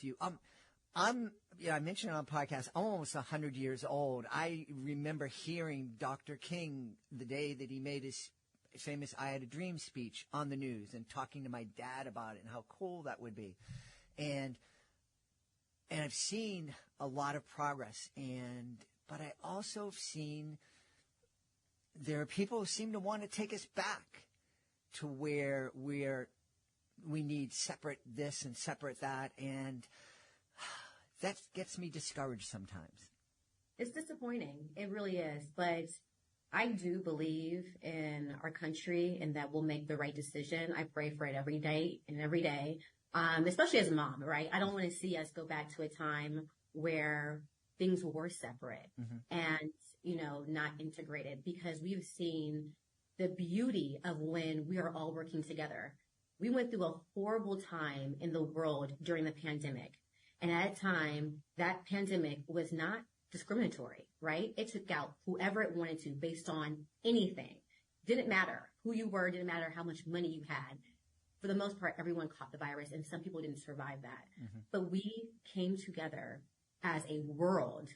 you. I mentioned on a podcast, I'm almost 100 years old. I remember hearing Dr. King the day that he made his famous I Had a Dream speech on the news and talking to my dad about it and how cool that would be. And I've seen a lot of progress, but I also have seen there are people who seem to want to take us back to where we need separate this and separate that, and that gets me discouraged sometimes. It's disappointing. It really is. But I do believe in our country and that we'll make the right decision. I pray for it every day, especially as a mom, right? I don't want to see us go back to a time where things were separate and, not integrated, because we've seen the beauty of when we are all working together. We went through a horrible time in the world during the pandemic. And at a time, that pandemic was not discriminatory, right? It took out whoever it wanted to based on anything. Didn't matter who you were, didn't matter how much money you had. For the most part, everyone caught the virus and some people didn't survive that. But we came together as a world,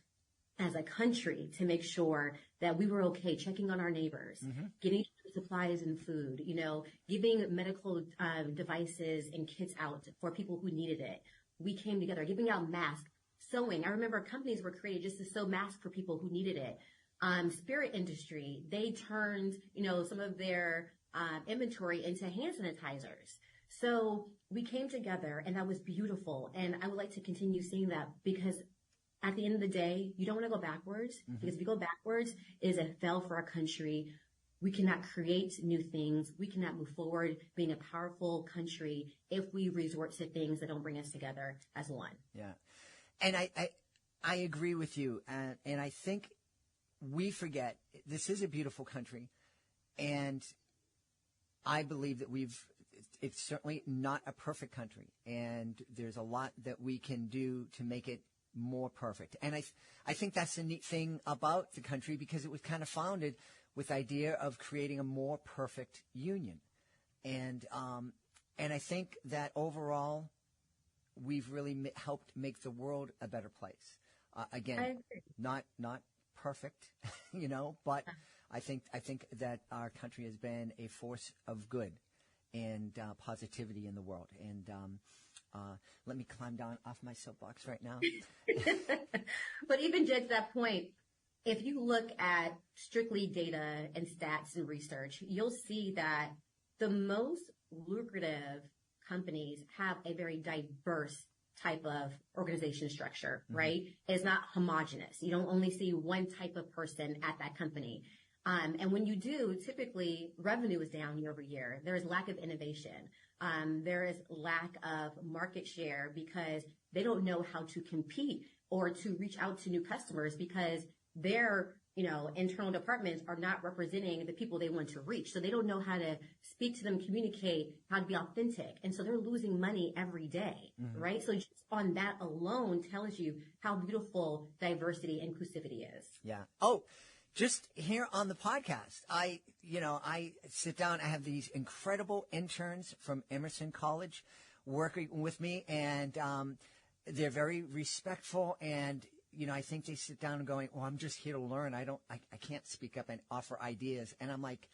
as a country, to make sure that we were okay, checking on our neighbors, getting supplies and food, giving medical devices and kits out for people who needed it. We came together, giving out masks, sewing. I remember companies were created just to sew masks for people who needed it. Spirit industry, they turned, some of their inventory into hand sanitizers. So we came together, and that was beautiful. And I would like to continue seeing that, because at the end of the day, you don't want to go backwards, because if you go backwards, it is a fail for our country. We cannot create new things. We cannot move forward being a powerful country if we resort to things that don't bring us together as one. Yeah. And I agree with you. And I think we forget this is a beautiful country. And I believe that it's certainly not a perfect country. And there's a lot that we can do to make it more perfect. And I think that's the neat thing about the country, because it was kind of founded with the idea of creating a more perfect union. And I think that overall, we've really helped make the world a better place. Again, not perfect, but I think that our country has been a force of good and positivity in the world. And let me climb down off my soapbox right now. But even Jed, to that point, if you look at strictly data and stats and research, you'll see that the most lucrative companies have a very diverse type of organization structure, right? It's not homogenous. You don't only see one type of person at that company. And when you do, typically revenue is down year over year. There is lack of innovation. There is lack of market share because they don't know how to compete or to reach out to new customers, because their, internal departments are not representing the people they want to reach. So they don't know how to speak to them, communicate, how to be authentic. And so they're losing money every day, right? So just on that alone tells you how beautiful diversity and inclusivity is. Yeah. Oh, just here on the podcast, I sit down, I have these incredible interns from Emerson College working with me, and they're very respectful, and I think they sit down and going, well, I'm just here to learn. I can't speak up and offer ideas. And I'm like,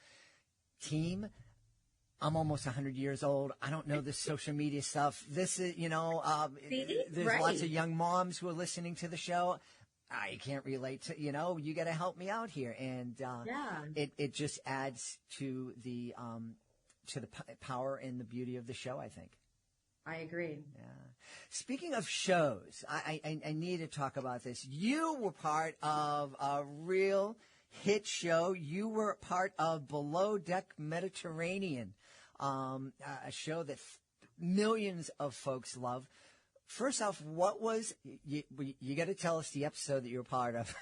team, I'm almost 100 years old. I don't know this social media stuff. This is, there's lots of young moms who are listening to the show. I can't relate to, you got to help me out here. And it just adds to the power and the beauty of the show, I think. I agree. Yeah. Speaking of shows, I need to talk about this. You were part of a real hit show. You were part of Below Deck Mediterranean, a show that millions of folks love. First off, what was you got to tell us the episode that you were part of.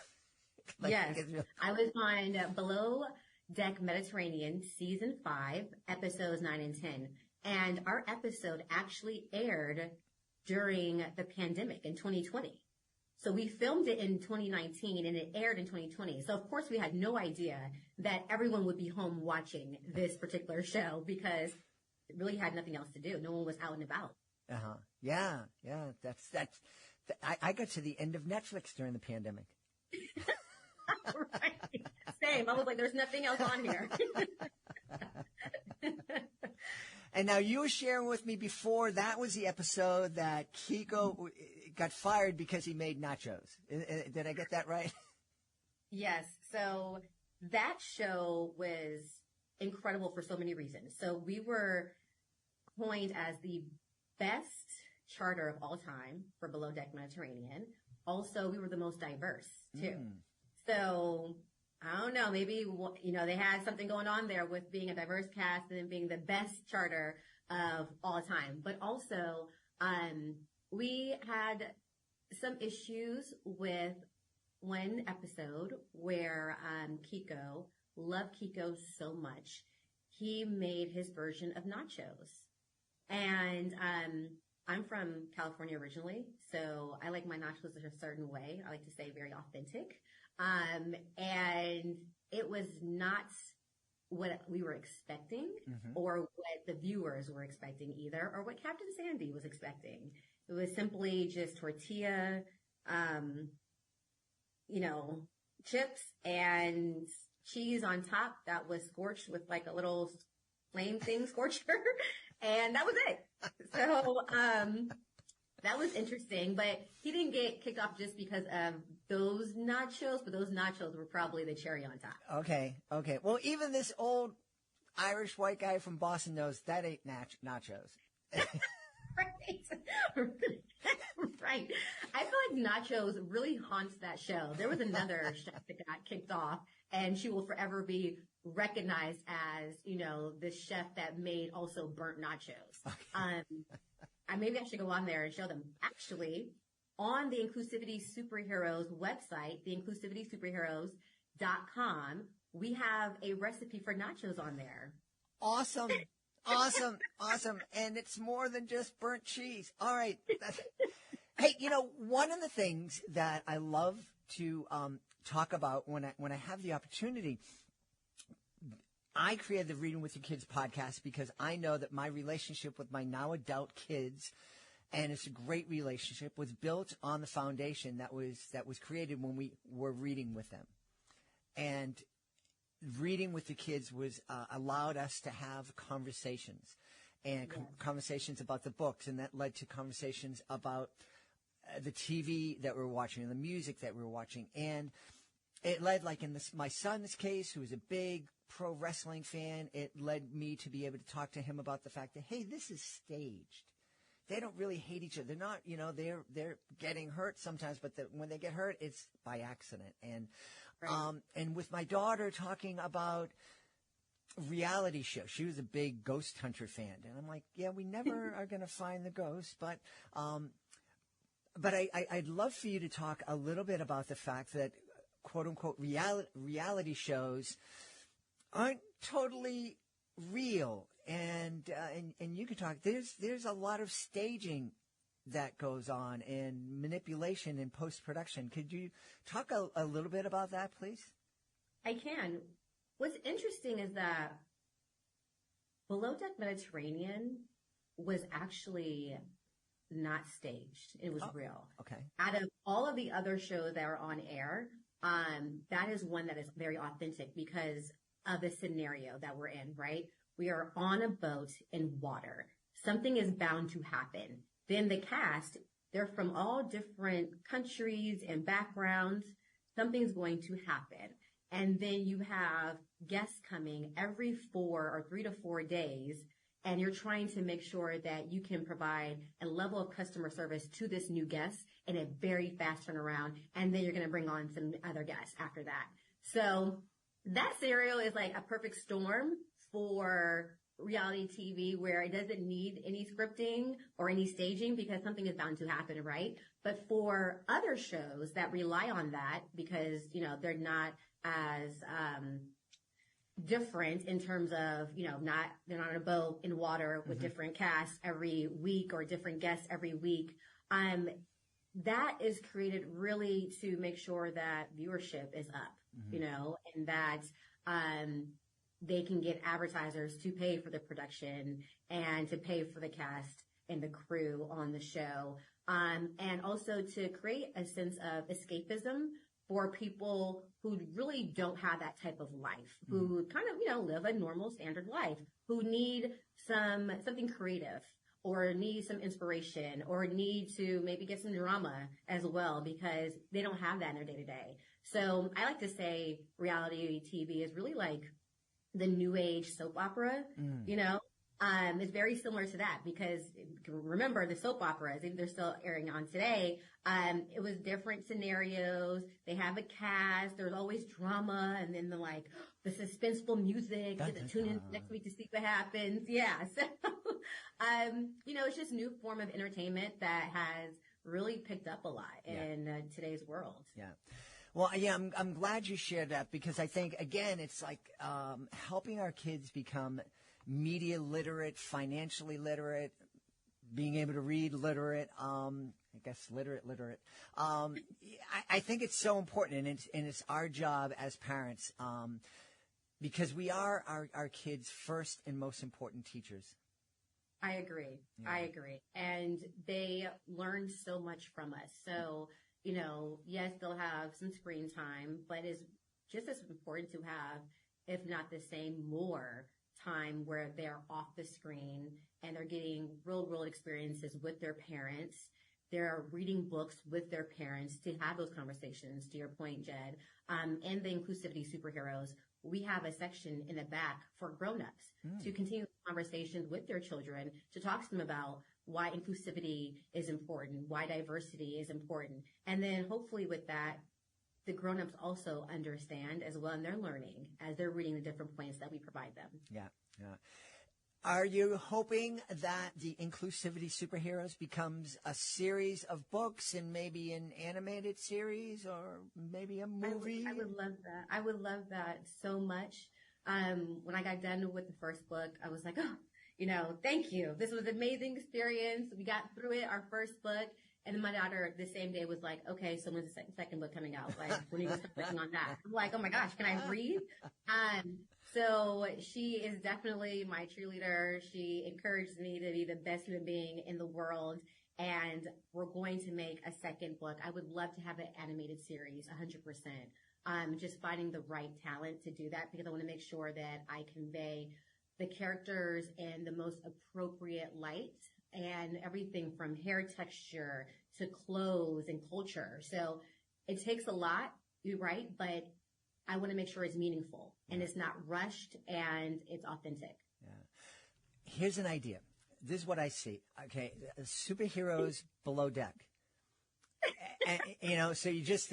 Yes, I was on Below Deck Mediterranean Season 5, Episodes 9 and 10. And our episode actually aired during the pandemic in 2020. So we filmed it in 2019 and it aired in 2020. So of course we had no idea that everyone would be home watching this particular show, because it really had nothing else to do. No one was out and about. Uh-huh. Yeah. I got to the end of Netflix during the pandemic. Right. Same. I was like, there's nothing else on here. And now you were sharing with me before, that was the episode that Kiko got fired because he made nachos. Did I get that right? Yes. So that show was incredible for so many reasons. So we were coined as the best charter of all time for Below Deck Mediterranean. Also, we were the most diverse too. So I don't know, maybe, they had something going on there with being a diverse cast and then being the best charter of all time. But also, we had some issues with one episode where Kiko, loved Kiko so much, he made his version of nachos. And I'm from California originally, so I like my nachos a certain way. I like to say very authentic. And it was not what we were expecting or what the viewers were expecting either, or what Captain Sandy was expecting. It was simply just tortilla, chips and cheese on top that was scorched with like a little flame thing scorcher. And that was it. So, that was interesting, but he didn't get kicked off just because of those nachos, but those nachos were probably the cherry on top. Okay. Well, even this old Irish white guy from Boston knows that ain't nachos. Right. I feel like nachos really haunts that show. There was another chef that got kicked off, and she will forever be recognized as, the chef that made also burnt nachos. Okay. Maybe I should go on there and show them. Actually, on the Inclusivity Superheroes website, the inclusivitysuperheroes.com, we have a recipe for nachos on there. Awesome. And it's more than just burnt cheese. All right. Hey, one of the things that I love to talk about when I have the opportunity, I created the Reading with Your Kids podcast because I know that my relationship with my now adult kids, and it's a great relationship, was built on the foundation that was created when we were reading with them. And reading with the kids was allowed us to have conversations and conversations about the books, and that led to conversations about the TV that we were watching and the music that we were watching. And it led, like in my son's case, who was a big pro wrestling fan, it led me to be able to talk to him about the fact that, hey, this is staged. They don't really hate each other. They're not, they're getting hurt sometimes, but when they get hurt, it's by accident. And and with my daughter talking about reality shows, she was a big Ghost Hunter fan, and I'm like, yeah, we never are going to find the ghost, but I'd love for you to talk a little bit about the fact that, quote unquote, reality shows aren't totally real, and you can talk. There's a lot of staging that goes on and manipulation in post production. Could you talk a little bit about that, please? I can. What's interesting is that Below Deck Mediterranean was actually not staged. It was real. Okay. Out of all of the other shows that are on air, that is one that is very authentic because of the scenario that we're in, right? We are on a boat in water. Something is bound to happen. Then the cast, they're from all different countries and backgrounds. Something's going to happen. And then you have guests coming every 3 to 4 days, and you're trying to make sure that you can provide a level of customer service to this new guest in a very fast turnaround. And then you're going to bring on some other guests after that. So that scenario is like a perfect storm for reality TV, where it doesn't need any scripting or any staging because something is bound to happen, right? But for other shows that rely on that because, they're not as different in terms of, they're not on a boat in water with different casts every week or different guests every week. That is created really to make sure that viewership is up, and that they can get advertisers to pay for the production and to pay for the cast and the crew on the show. And also to create a sense of escapism for people who really don't have that type of life, who kind of, live a normal standard life, who need something creative or need some inspiration or need to maybe get some drama as well because they don't have that in their day to day. So I like to say reality TV is really like the new age soap opera, it's very similar to that because remember the soap operas, even they're still airing on today. It was different scenarios. They have a cast. There's always drama and then the suspenseful music. Tune in next week to see what happens. Yeah. So, it's just a new form of entertainment that has really picked up a lot in today's world. Yeah. Well, yeah, I'm glad you shared that because I think, again, it's like helping our kids become media literate, financially literate, being able to read literate, I guess literate. I think it's so important, and it's our job as parents because we are our kids' first and most important teachers. I agree. Yeah. I agree. And they learn so much from us. So, yes, they'll have some screen time, but it's just as important to have, if not the same, more time where they're off the screen and they're getting real world experiences with their parents. They're reading books with their parents to have those conversations, to your point, Jed. And the Inclusivity Superheroes, we have a section in the back for grown-ups to continue conversations with their children, to talk to them about why inclusivity is important, why diversity is important. And then hopefully with that, the grown-ups also understand as well, and they're learning as they're reading the different points that we provide them. Yeah. Are you hoping that the Inclusivity Superheroes becomes a series of books and maybe an animated series or maybe a movie? I would love that. I would love that so much. When I got done with the first book, I was like, thank you. This was an amazing experience. We got through it, our first book. And then my daughter the same day was like, okay, so when's the second book coming out? Like, when are you going to start working on that? I'm like, oh my gosh, can I read? So she is definitely my cheerleader. She encouraged me to be the best human being in the world. And we're going to make a second book. I would love to have an animated series, 100%. Just finding the right talent to do that because I want to make sure that I convey the characters in the most appropriate light and everything from hair texture to clothes and culture. So it takes a lot, you're right, but I want to make sure it's meaningful and it's not rushed and it's authentic. Yeah. Here's an idea. This is what I see. Okay, superheroes below deck. And, so they just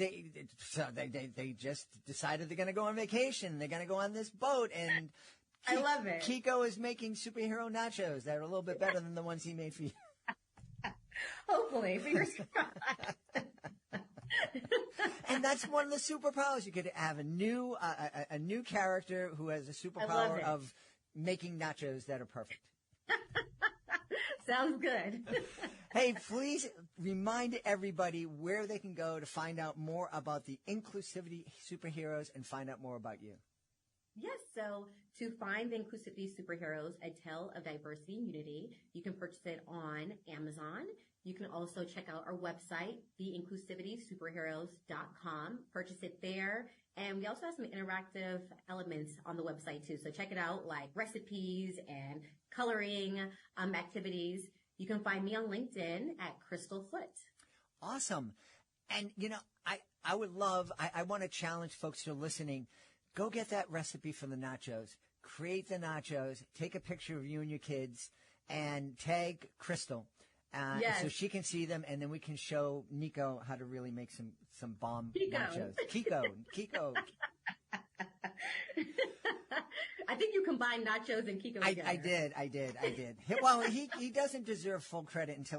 decided they're going to go on vacation. They're going to go on this boat and I love it. Kiko is making superhero nachos that are a little bit better than the ones he made for you. Hopefully, fingers crossed. And that's one of the superpowers. You could have a new character who has a superpower of making nachos that are perfect. Sounds good. Hey, please remind everybody where they can go to find out more about the Inclusivity Superheroes and find out more about you. Yes, so to find the Inclusivity Superheroes, A Tale of Diversity and Unity, you can purchase it on Amazon. You can also check out our website, theinclusivitysuperheroes.com. Purchase it there. And we also have some interactive elements on the website too. So check it out, like recipes and coloring activities. You can find me on LinkedIn at Crystal Foote. Awesome. And, I would love, I want to challenge folks who are listening. Go get that recipe for the nachos. Create the nachos. Take a picture of you and your kids and tag Crystal. Yes. So she can see them, and then we can show Nico how to really make some bomb nachos. Kiko. I think you combined nachos and Kiko together. I did. Well, he doesn't deserve full credit until he